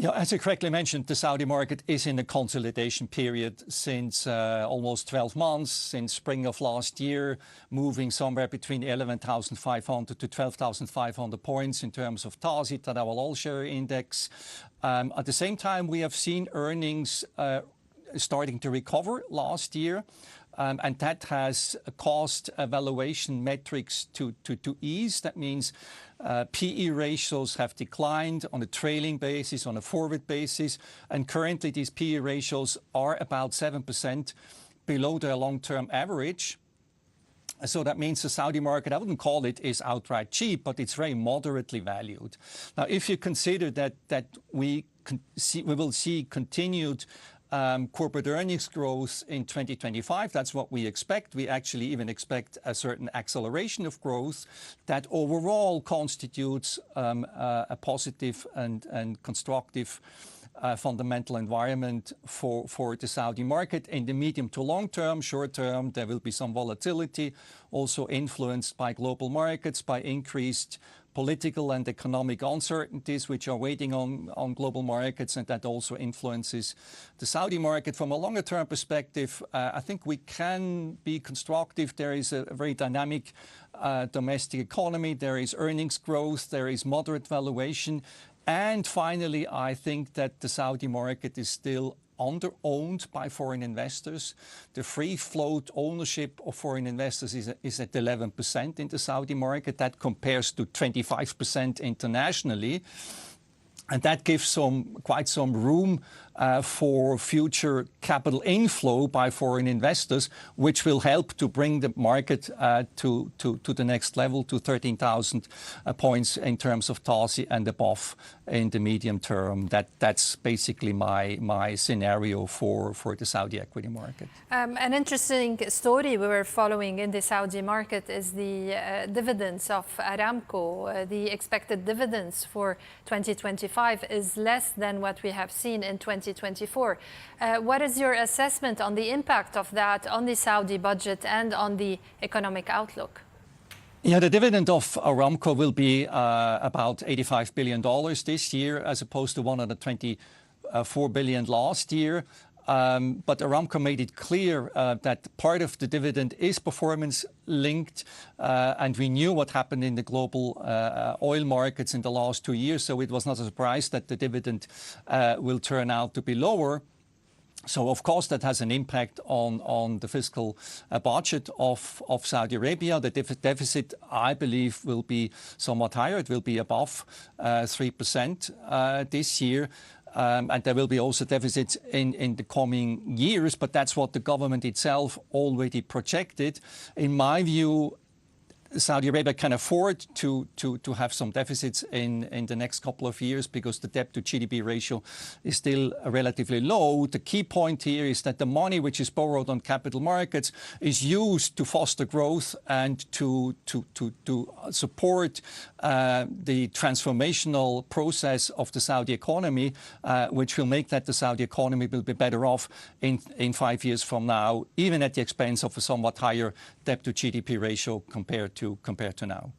Yeah, as you correctly mentioned, the Saudi market is in a consolidation period since almost 12 months, since spring of last year, moving somewhere between 11,500 to 12,500 points in terms of TASI, Tadawul All-Share Index. At the same time, we have seen earnings starting to recover last year. And that has caused valuation metrics to ease. That means PE ratios have declined on a trailing basis, on a forward basis. And currently these PE ratios are about 7% below their long-term average. So that means the Saudi market, I wouldn't call it is outright cheap, but it's very moderately valued. Now, if you consider that we will see continued corporate earnings growth in 2025. That's what we expect. We actually even expect a certain acceleration of growth that overall constitutes a positive and constructive fundamental environment for the Saudi market. In the medium to long term, short term, there will be some volatility, also influenced by global markets, by increased political and economic uncertainties which are waiting on global markets, and that also influences the Saudi market. From a longer term perspective, I think we can be constructive. There is a very dynamic domestic economy, there is earnings growth, there is moderate valuation, and finally I think that the Saudi market is still under-owned by foreign investors. The free float ownership of foreign investors is at 11% in the Saudi market. That compares to 25% internationally. And that gives quite some room for future capital inflow by foreign investors, which will help to bring the market to the next level, to 13,000 points in terms of TASI and above in the medium term. That's basically my scenario for the Saudi equity market. An interesting story we were following in the Saudi market is the dividends of Aramco. The expected dividends for 2025 is less than what we have seen in 2024. What is your assessment on the impact of that on the Saudi budget and on the economic outlook? Yeah, the dividend of Aramco will be about $85 billion this year, as opposed to $124 billion last year. But Aramco made it clear that part of the dividend is performance linked, and we knew what happened in the global oil markets in the last 2 years, so it was not a surprise that the dividend will turn out to be lower. So of course that has an impact on the fiscal budget of Saudi Arabia. The deficit, I believe, will be somewhat higher. It will be above 3% this year. And there will be also deficits in the coming years, but that's what the government itself already projected. In my view, Saudi Arabia can afford to have some deficits in the next couple of years because the debt to GDP ratio is still relatively low. The key point here is that the money which is borrowed on capital markets is used to foster growth and to support the transformational process of the Saudi economy, which will make that the Saudi economy will be better off in 5 years from now, even at the expense of a somewhat higher debt to GDP ratio compared to now.